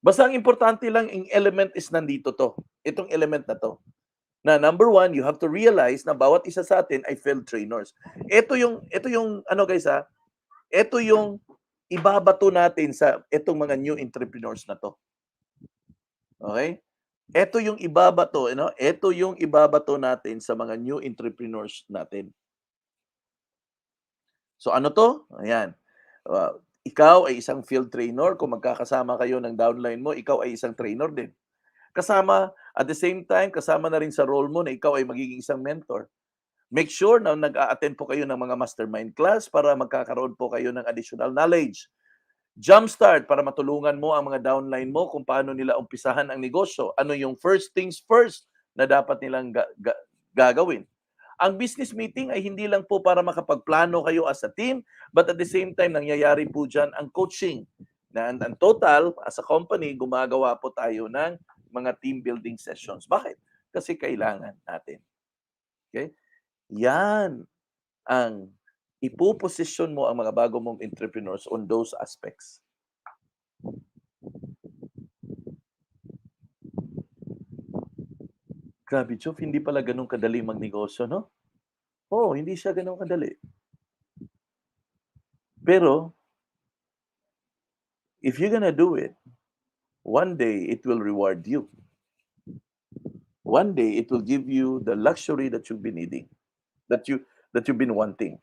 Basta ang importante lang, yung element is nandito to. Itong element na to. Na number one, you have to realize na bawat isa sa atin ay failed trainers. Ito yung guys ito yung ibabato natin sa itong mga new entrepreneurs na to. Okay? Ito yung ibabato, ito yung ibabato natin sa mga new entrepreneurs natin. So ano to? Ayan. Ikaw ay isang field trainer. Kung magkakasama kayo ng downline mo, ikaw ay isang trainer din. Kasama, at the same time, kasama na rin sa role mo na ikaw ay magiging isang mentor. Make sure na nag-a-attend po kayo ng mga mastermind class para magkakaroon po kayo ng additional knowledge. Jumpstart para matulungan mo ang mga downline mo kung paano nila umpisahan ang negosyo. Ano yung first things first na dapat nilang gagawin. Ang business meeting ay hindi lang po para makapagplano kayo as a team, but at the same time, nangyayari po dyan ang coaching. And total, as a company, gumagawa po tayo ng mga team building sessions. Bakit? Kasi kailangan natin. Okay? Yan ang ipoposisyon mo ang mga bago mong entrepreneurs on those aspects. Grabe, Chof, hindi pala ganun kadali magnegosyo, no? Oo, hindi siya ganun kadali. Pero, if you're gonna do it, one day it will reward you. One day it will give you the luxury that you've been needing, that you've been wanting.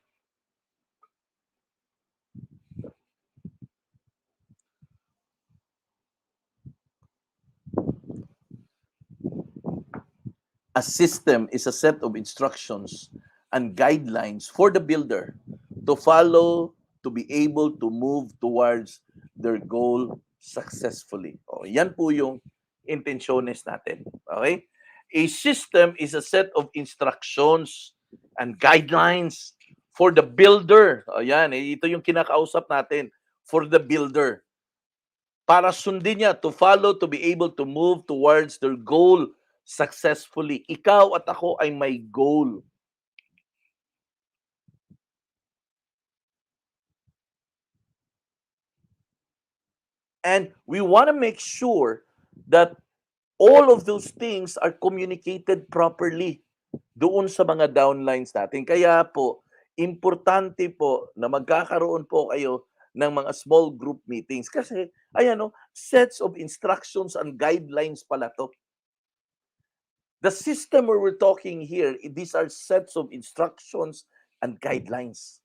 A system is a set of instructions and guidelines for the builder to follow to be able to move towards their goal successfully. O, yan po yung intensyones natin. Okay? A system is a set of instructions and guidelines for the builder. O, yan, ito yung kinakausap natin. For the builder. Para sundin niya, to follow, to be able to move towards their goal successfully. Ikaw at ako ay may goal. And we want to make sure that all of those things are communicated properly doon sa mga downlines natin. Kaya po, importante po na magkakaroon po kayo ng mga small group meetings. Kasi, ayan o, sets of instructions and guidelines pala to. The system where we're talking here, these are sets of instructions and guidelines.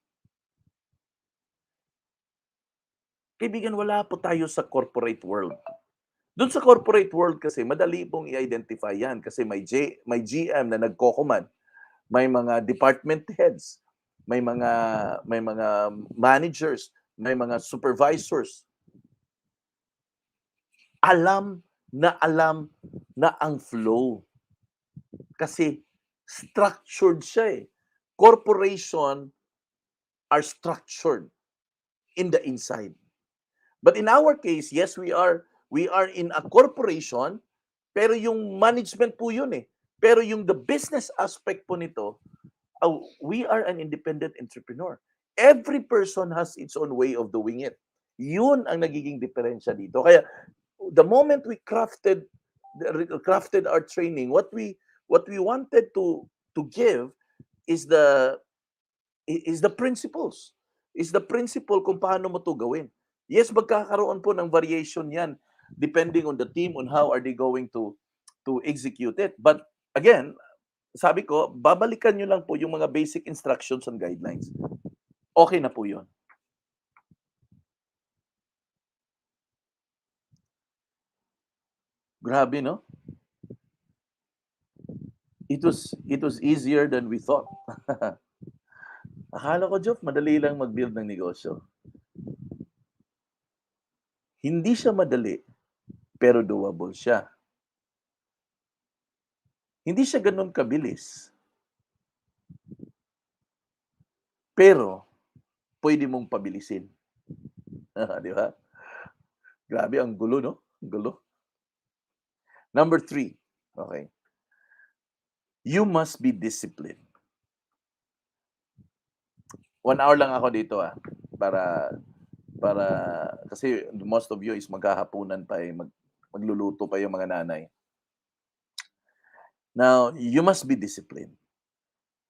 Kaibigan, wala po tayo sa corporate world. Doon sa corporate world kasi, madali pong i-identify yan kasi may GM na nagko-command, may mga department heads, may mga managers, may mga supervisors. Alam na ang flow. Kasi structured siya eh. Corporation are structured in the inside. But in our case, yes, we are in a corporation, pero yung management po yun eh. Pero yung the business aspect po nito, we are an independent entrepreneur. Every person has its own way of doing it. Yun ang nagiging diferensya dito. Kaya the moment we crafted our training, what we wanted to give is the principles. Is the principle kung paano mo to gawin. Yes, magkakaroon po ng variation yan depending on the team on how are they going to execute it. But again, sabi ko, babalikan nyo lang po yung mga basic instructions and guidelines. Okay na po yun. Grabe, no? It was easier than we thought. Akala ko, Joff, madali lang mag-build ng negosyo. Hindi siya madali, pero doable siya. Hindi siya ganun kabilis. Pero, pwede mong pabilisin. Di ba? Grabe, ang gulo, no? Gulo. Number 3, okay. You must be disciplined. 1 hour lang ako dito para kasi most of you is maghahapunan pa magluluto pa yung mga nanay. Now, you must be disciplined.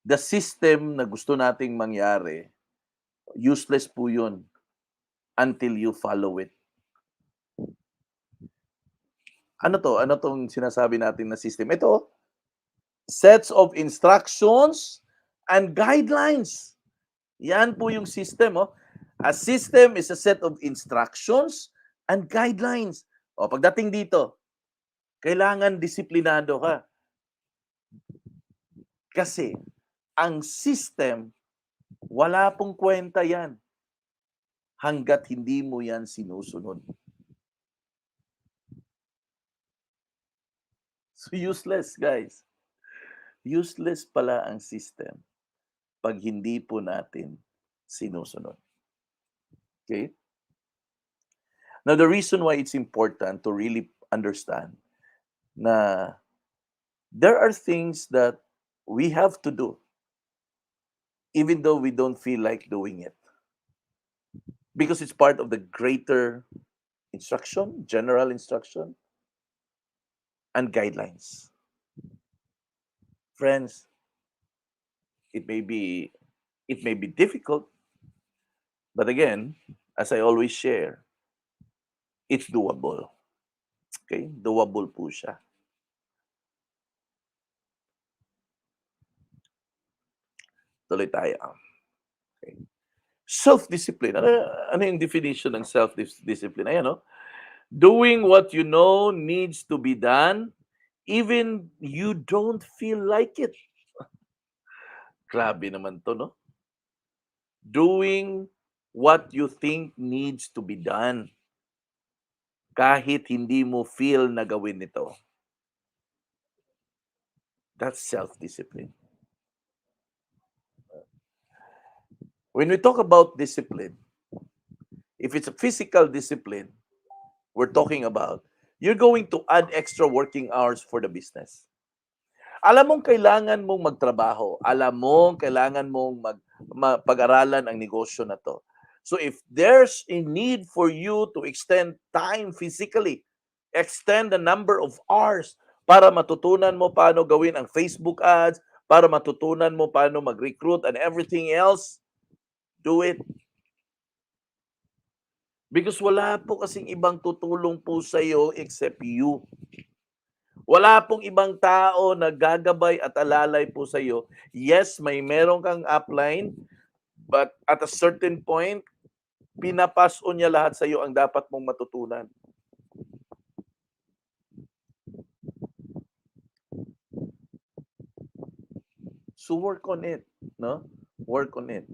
The system na gusto nating mangyari, useless po yun until you follow it. Ano to? Ano tong sinasabi natin na system? Ito, sets of instructions and guidelines. Yan po yung system. A system is a set of instructions and guidelines. Pagdating dito, kailangan disiplinado ka. Kasi ang system, wala pong kwenta yan hanggat hindi mo yan sinusunod. So useless, guys. Useless pala ang system pag hindi po natin sinusunod. Okay? Now, the reason why it's important to really understand na there are things that we have to do even though we don't feel like doing it. Because it's part of the greater instruction, general instruction, and guidelines. Friends, it may be difficult, but again, as I always share, it's doable. Okay? Doable po siya. Tuloy tayo. Okay. Self-discipline. Ano yung definition ng self-discipline? Ayan, no? Doing what you know needs to be done, even you don't feel like it. Grabe naman to, no? Doing what you think needs to be done kahit hindi mo feel na gawin ito. That's self-discipline. When we talk about discipline, if it's a physical discipline, we're talking about, you're going to add extra working hours for the business. Alam mong kailangan mong magtrabaho. Alam mong kailangan mong pag-aralan ang negosyo na to. So if there's a need for you to extend time physically, extend the number of hours para matutunan mo paano gawin ang Facebook ads, para matutunan mo paano mag-recruit and everything else, do it. Because wala po kasing ibang tutulong po sa iyo except you. Wala pong ibang tao na gagabay at alalay po sa iyo. Yes, meron kang upline, but at a certain point, pinapaso niya lahat sa iyo ang dapat mong matutunan. So work on it, no? Work on it.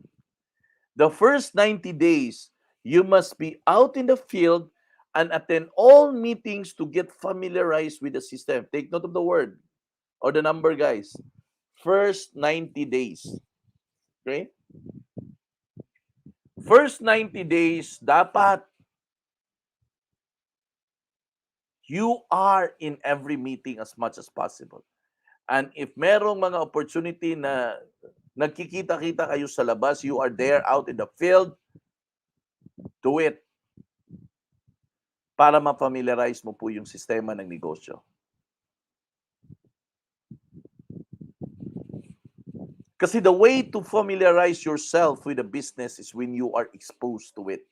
The first 90 days, you must be out in the field and attend all meetings to get familiarized with the system. Take note of the word or the number, guys. First 90 days. Okay? First 90 days, dapat you are in every meeting as much as possible. And if merong mga opportunity na nagkikita-kita kayo sa labas, you are there out in the field, do it. Para ma-familiarize mo po yung sistema ng negosyo. Kasi the way to familiarize yourself with the business is when you are exposed to it.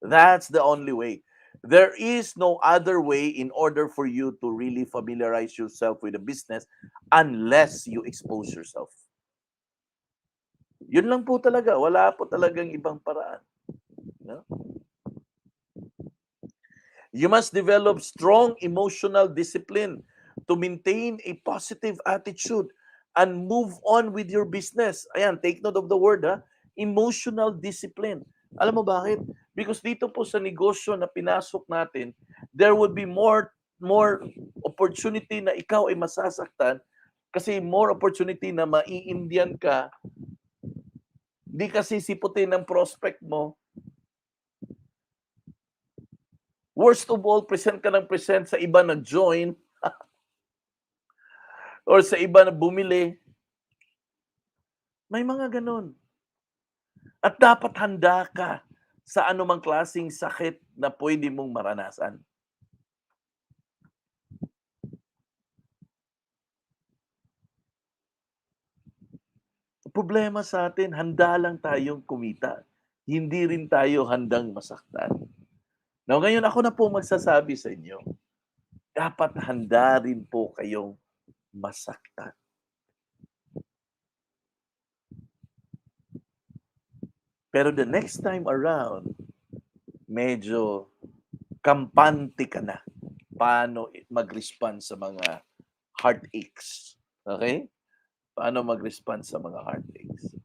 That's the only way. There is no other way in order for you to really familiarize yourself with the business unless you expose yourself. Yun lang po talaga. Wala po talagang ibang paraan. No? You must develop strong emotional discipline to maintain a positive attitude and move on with your business. Ayan, take note of the word, ha? Emotional discipline. Alam mo bakit? Because dito po sa negosyo na pinasok natin, there would be more opportunity na ikaw ay masasaktan kasi more opportunity na mai-Indian ka. Di kasi siputin ng prospect mo. Worst of all, present ka ng present sa iba nag-join or sa iba na bumili. May mga ganun. At dapat handa ka sa anumang klaseng sakit na pwede mong maranasan. Problema sa atin, handa lang tayong kumita. Hindi rin tayo handang masaktan. Now, ngayon ako na po magsasabi sa inyo, dapat handa rin po kayong masaktan. Pero the next time around, medyo kampante ka na paano mag-respond sa mga heartaches. Okay? Paano mag-respond sa mga heartaches.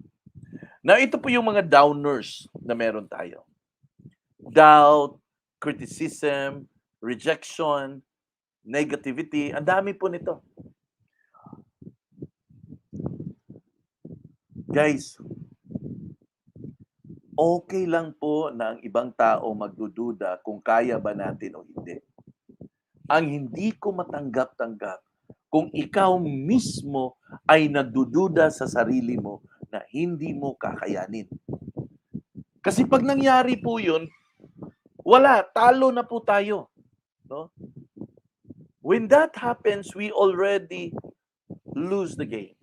Now, ito po yung mga downers na meron tayo. Doubt, criticism, rejection, negativity. Ang dami po nito. Guys, okay lang po na ang ibang tao magdududa kung kaya ba natin o hindi. Ang hindi ko matanggap-tanggap kung ikaw mismo ay nagdududa sa sarili mo na hindi mo kakayanin. Kasi pag nangyari po yun, wala, talo na po tayo. No? When that happens, we already lose the game.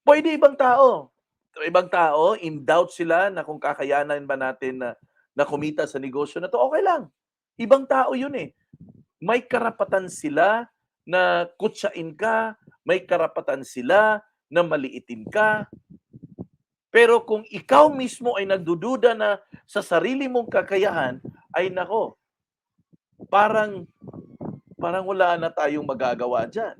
Pwede ibang tao. Ibang tao, in doubt sila na kung kakayanan ba natin na kumita sa negosyo na to, okay lang. Ibang tao yun eh. May karapatan sila na kutsain ka, may karapatan sila na maliitin ka. Pero kung ikaw mismo ay nagdududa na sa sarili mong kakayahan, ay nako, parang parang wala na tayong magagawa dyan.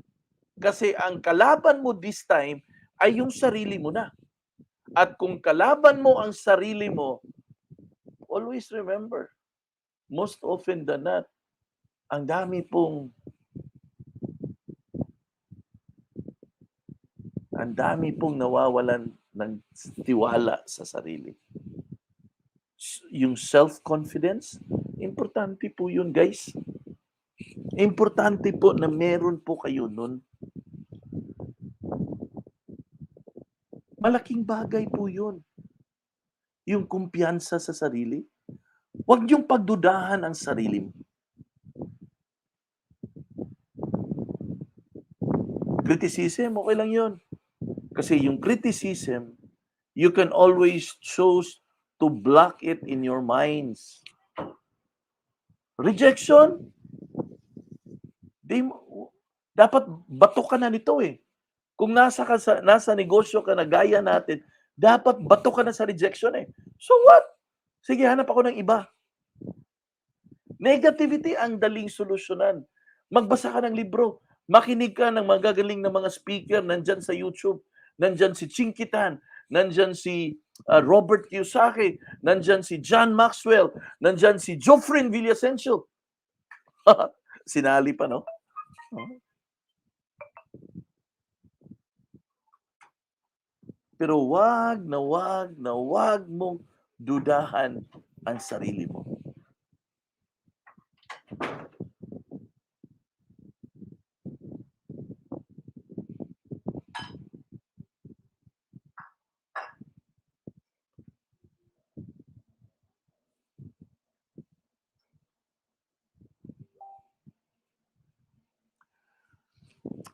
Kasi ang kalaban mo this time ay yung sarili mo na. At kung kalaban mo ang sarili mo, always remember, most often than not, ang dami pong nawawalan ng tiwala sa sarili. Yung self-confidence, importante po yun, guys. Importante po na meron po kayo nun. Malaking bagay po yun. Yung kumpiyansa sa sarili. Huwag niyong pagdudahan ang sarili mo. Criticism, okay lang yun. Kasi yung criticism, you can always choose to block it in your minds. Rejection, dapat bato ka na nito eh. Kung nasa negosyo ka na gaya natin, dapat bato ka na sa rejection eh. So what? Sige, hanap ako ng iba. Negativity ang daling solusyonan. Magbasa ka ng libro. Makinig ka ng magagaling na mga speaker nandyan sa YouTube. Nandyan si Chinkitan. Nandyan si Robert Kiyosaki. Nandyan si John Maxwell. Nandyan si Joffrin Villasencio. Sinali pa, no? Pero wag mong dudahan ang sarili mo.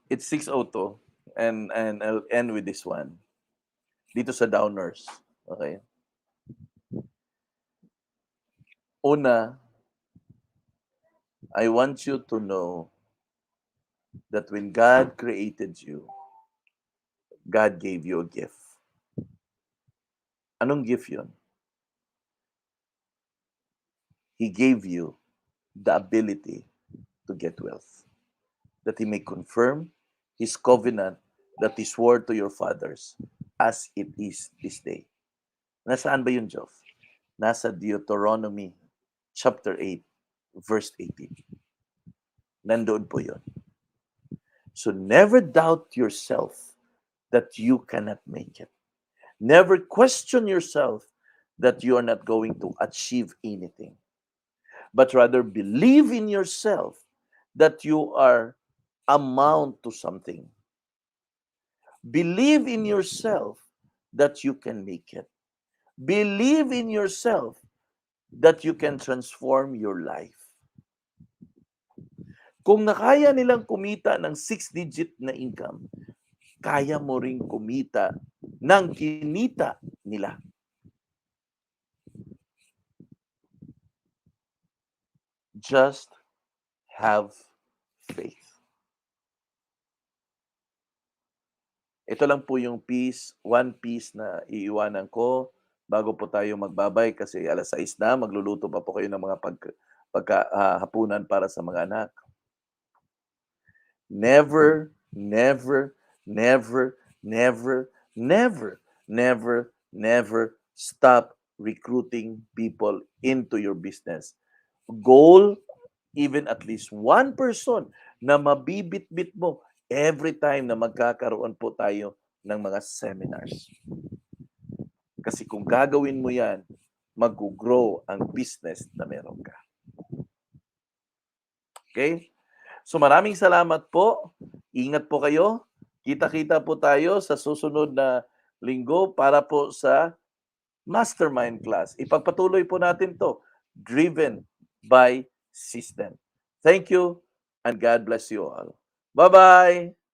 It's 6:02 and I'll end with this one. Dito sa downers, okay? Una, I want you to know that when God created you, God gave you a gift. Anong gift yun? He gave you the ability to get wealth, that He may confirm His covenant that He swore to your fathers as it is this day. Nasaan ba yun, Joff? Nasa Deuteronomy chapter 8, verse 18. Nandoon po yun. So never doubt yourself that you cannot make it. Never question yourself that you are not going to achieve anything. But rather believe in yourself that you are amount to something. Believe in yourself that you can make it. Believe in yourself that you can transform your life. Kung nakaya nilang kumita ng 6-digit na income, kaya mo ring kumita ng kinita nila. Just have faith. Ito lang po yung one piece na iiwanan ko bago po tayo magbabay kasi 6:00 na, magluluto pa po kayo ng mga paghahapunan para sa mga anak. Never, never, never, never, never, never, never stop recruiting people into your business. Goal, even at least one person na mabibitbit mo every time na magkakaroon po tayo ng mga seminars. Kasi kung gagawin mo yan, mag-grow ang business na meron ka. Okay? So maraming salamat po. Ingat po kayo. Kita-kita po tayo sa susunod na linggo para po sa Mastermind class. Ipagpatuloy po natin to. Driven by system. Thank you and God bless you all. Bye-bye!